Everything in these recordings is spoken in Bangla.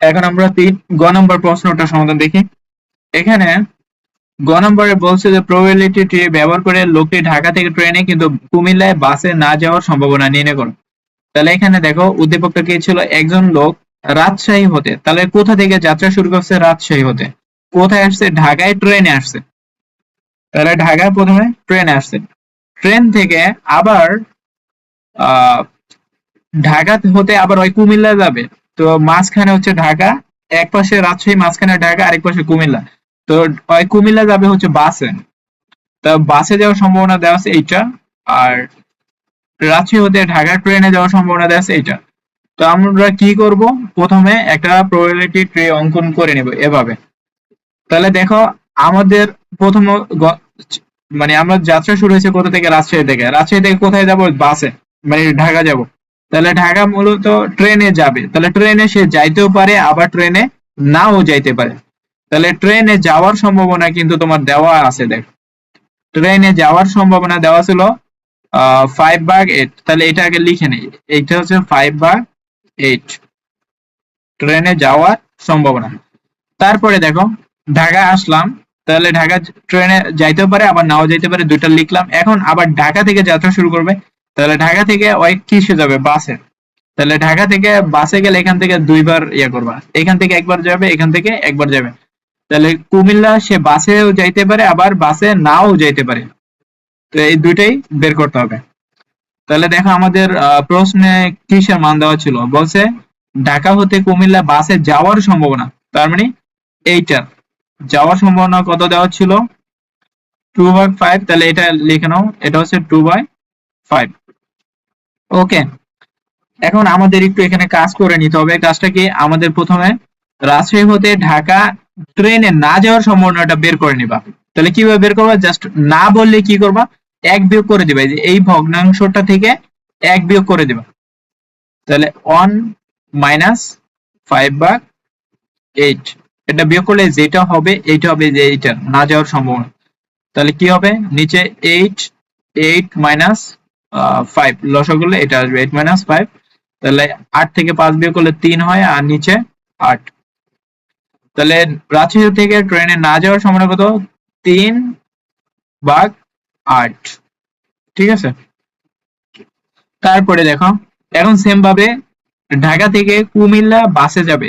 এখন আমরা গ নম্বর প্রশ্নটা সমাধান দেখি। এখানে গ নম্বরে বলছে যে প্রবাবিলিটি ট্রি ব্যবহার করে লোকটি ঢাকা থেকে ট্রেনে কিন্তু কুমিল্লায় বাসে না যাওয়ার সম্ভাবনা নির্ণয় করো। তাহলে এখানে দেখো উদ্দীপকটা কি ছিল, একজন লোক রাজশাহী হতে, তাহলে কোথা থেকে যাত্রা শুরু করছে? রাজশাহী হতে। কোথায় আসছে? ঢাকায় ট্রেনে আসছে। তাহলে ঢাকায় প্রথমে ট্রেনে আসছে, ট্রেন থেকে আবার আহ ঢাকা হতে আবার ওই কুমিল্লা যাবে। তো মাঝখানে হচ্ছে ঢাকা, এক পাশে রাজশাহী, মাঝখানে ঢাকা, আরেক পাশে কুমিল্লা। তো ওই কুমিল্লা যাবে হচ্ছে বাসে। তা বাসে যাওয়ার সম্ভাবনা দেওয়া আছে এইটা, আর রাজশাহী হতে ঢাকা ট্রেনে যাওয়ার সম্ভাবনা দেওয়া আছে এইটা। তো আমরা কি করব, প্রথমে একটা প্রবাবিলিটি ট্রি অঙ্কন করে নেব এভাবে। তাহলে দেখো আমাদের প্রথম মানে আমরা যাত্রা শুরু হয়েছে কোথা থেকে? রাজশাহী থেকে। রাজশাহী থেকে কোথায় যাব? বাসে, মানে ঢাকা যাব। তাহলে ঢাকা মূলত ট্রেনে যাবে, তাহলে ট্রেনে সে যাইতেও পারে, আবার ট্রেনে নাও যাইতে পারে। তাহলে ট্রেনে যাওয়ার সম্ভাবনা কিন্তু তোমার দেওয়া আছে। দেখো ট্রেনে যাওয়ার সম্ভাবনা দেওয়া ছিল 5/8। তাহলে এটা আগে লিখে নেই, এইটা হচ্ছে 5/8 ট্রেনে যাওয়ার সম্ভাবনা। তারপরে দেখো ঢাকা আসলাম, তাহলে ঢাকা ট্রেনে যাইতেও পারে, আবার নাও যাইতে পারে, দুইটা লিখলাম। এখন আবার ঢাকা থেকে যাত্রা শুরু করবে, তাহলে ঢাকা থেকে ওই কিসে যাবে? বাসে। তাহলে ঢাকা থেকে বাসে গেলে এখান থেকে দুইবার ইয়ে করবা, এখান থেকে একবার যাবে, এখান থেকে একবার যাবে। তাহলে কুমিল্লা সে বাসেও যাইতে পারে, আবার বাসে নাও যাইতে পারে। তো এই দুইটাই বের করতে হবে। তাহলে দেখো আমাদের প্রশ্নে কিসের মান দেওয়া ছিল, বলছে ঢাকা হতে কুমিল্লা বাসে যাওয়ার সম্ভাবনা, তার মানে এইটার যাওয়ার সম্ভাবনা কত দেওয়া ছিল? 2/5। তাহলে এটা লিখে নাও, এটা হচ্ছে 2/5। ওকে, এখন আমাদের একটু এখানে কাজ করে নিতে হবে। কাজটা কি, আমাদের প্রথমে রাজশাহী হতে ঢাকা ট্রেনে না যাওয়ার সম্ভাবনাটা বের করে নিবা। তাহলে কিভাবে বের করবা? জাস্ট না বললে কি করবা, এক বিয়োগ করে দিবা, যে এই ভগ্নাংশটা থেকে এক বিয়োগ করে দিবা। তাহলে 1 - 5/8, এটা বিয়োগ করলে যেটা হবে এইটা হবে, যে এইটা না যাওয়ার সম্ভাবনা। তাহলে কি হবে, নিচে 8 - 5 লসাগু করলে এটা আসবে 8 - 5। তাহলে 8 থেকে 5 বিয়োগ করলে 3 হয়, আর নিচে 8। তাহলে রাজশাহী থেকে ট্রেনে না যাওয়ার সম্ভাবনা কত? 3/8। ঠিক আছে। তারপরে দেখো এখন সেম ভাবে ঢাকা থেকে কুমিল্লা বাসে যাবে,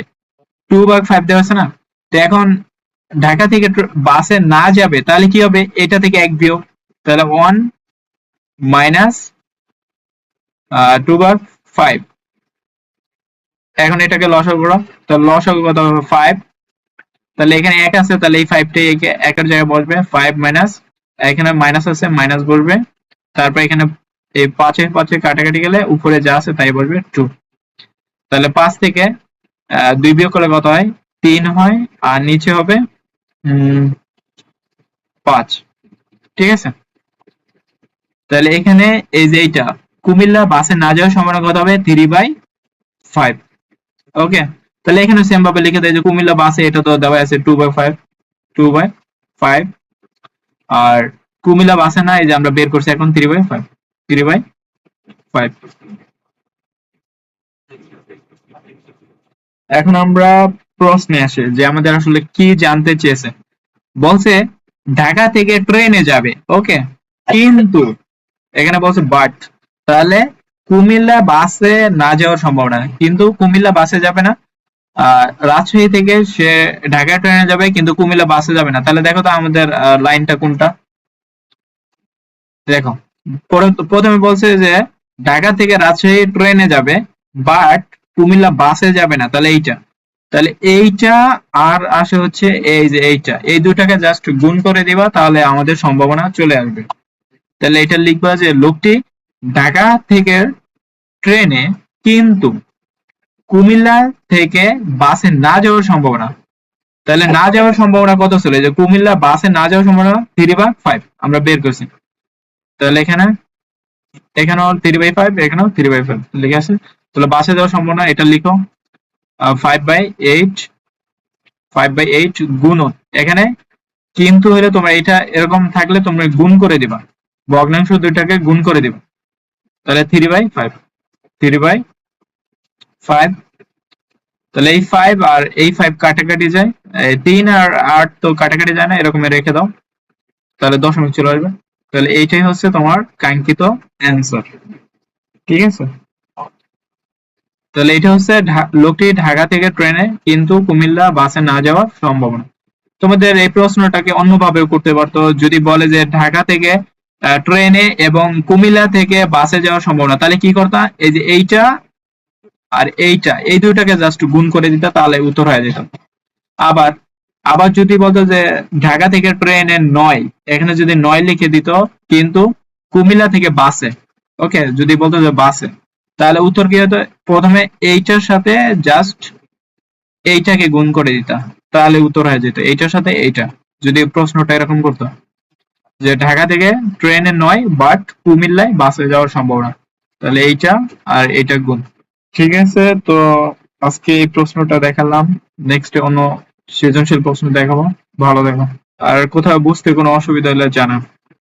2/5 দেওয়া আছে না? তো এখন ঢাকা থেকে বাসে না যাবে, তাহলে কি হবে, এটা থেকে এক বিয়োগ। তাহলে 1 - 2/5। এখন এটাকে লসাগু করো, তাহলে লসাগু কত হবে? 5। তাহলে এখানে এক আছে, তাহলে এই 5টা একের জায়গায় বসবে, 5 মাইনাস, এখানে মাইনাস আছে, মাইনাস বসবে। তারপর এখানে এই 5 কাটাকাটি গেলে উপরে যা আছে তাই বসবে, 2। তাহলে 5 থেকে 2 বিয়োগ করলে কত হয়? 3 হয়, আর নিচে হবে 5। ঠিক আছে। তাহলে এখানে এই যে এইটা কুমিল্লা বাসে না যাওয়ার সম্ভাবনা কত হবে? 3/5। ওকে, তাহলে এখানে সেম ভাবে লিখে দেয় যে কুমিল্লা বাসে, এটা তো দেওয়া আছে 2/5, 2/5। আর কুমিল্লা বাসে না, এই যে আমরা বের করছি এখন 3/5, 3/5। এখন আমরা প্রশ্নে আসে যে আমাদের আসলে কি জানতে চেয়েছে। বলছে ঢাকা থেকে ট্রেনে যাবে, ওকে, কিন্তু এখানে বলছে বাট, তাহলে কুমিল্লা বাসে না যাওয়ার সম্ভাবনা, কিন্তু কুমিল্লা বাসে যাবে না। রাজশাহী থেকে সে ঢাকা ট্রেনে যাবে, কিন্তু কুমিল্লা বাসে যাবে না। তাহলে দেখো তো আমাদের লাইনটা কোনটা। দেখো প্রথমে বলছে যে ঢাকা থেকে রাজশাহী ট্রেনে যাবে, বাট কুমিল্লা বাসে যাবে না, তাহলে এইটা। তাহলে এইটা আর আসে হচ্ছে এই যে এইটা, এই দুটাকে জাস্ট গুণ করে দিবা, তাহলে আমাদের সম্ভাবনা চলে আসবে। তাহলে এটা লিখবা যে লোকটি ঢাকা থেকে ট্রেনে কিন্তু কুমিল্লা থেকে বাসে না যাওয়ার সম্ভাবনা। তাহলে না যাওয়ার সম্ভাবনা কত ছিল? যে কুমিল্লা বাসে না যাওয়ার সম্ভাবনা 3/5 আমরা বের করছি। তাহলে এখানেও 3/5, এখানেও 3/5 লিখে আছে। তাহলে বাসে যাওয়ার সম্ভাবনা এটা লিখো 5/8, 5/8 গুণন, এখানে কিন্তু হলে তোমরা এটা এরকম থাকলে তোমরা গুণ করে দিবা, ভগ্নাংশ দুইটাকে গুণ করে দিবা। তাহলে 3/5, 3/5 তাহলে এই 5 আর এই 5 কাটাকাটি যায়, 3 আর 8 তো কাটাকাটি যায় না, এরকম রেখে দাও, তাহলে দশমিক চলে আসবে। তাহলে এইটাই হচ্ছে তোমার কাঙ্ক্ষিত অ্যান্সার। ঠিক আছে, তাহলে এটা হচ্ছে লোকটি ঢাকা থেকে ট্রেনে কিন্তু কুমিল্লা বাসে না যাওয়ার সম্ভাবনা। তোমাদের এই প্রশ্নটাকে অন্যভাবেও করতে পারতো, যদি বলে যে ঢাকা থেকে ট্রেনে এবং কুমিল্লা থেকে বাসে যাওয়ার সম্ভাবনা, তাহলে কি করতা, এই যে এইটা আর এইটা, এই দুইটাকে জাস্ট গুণ করে দিতা, তাহলে উত্তর হয়ে যেত। আবার আবার যদি বলতো যে ঢাকা থেকে ট্রেনে 9, এখানে যদি 9 লিখে দিত কিন্তু কুমিল্লা থেকে বাসে, ওকে, যদি বলতো যে বাসে, তাহলে উত্তর কি হতো, প্রথমে এইটার সাথে জাস্ট এইটাকে গুণ করে দিতা, তাহলে উত্তর হয়ে যেত এইটার সাথে এইটা। যদি প্রশ্নটা এরকম করতো যে ঢাকা থেকে ট্রেনে 9 বাট কুমিল্লায় বাসে যাওয়ার সম্ভাবনা, তাহলে এইটা আর এইটা গুণ। ঠিক আছে, তো আজকে এই প্রশ্নটা দেখালাম, নেক্সট অন্য সৃজনশীল প্রশ্ন দেখাবো। ভালো দেখো, আর কোথাও বুঝতে কোনো অসুবিধা হলে জানা।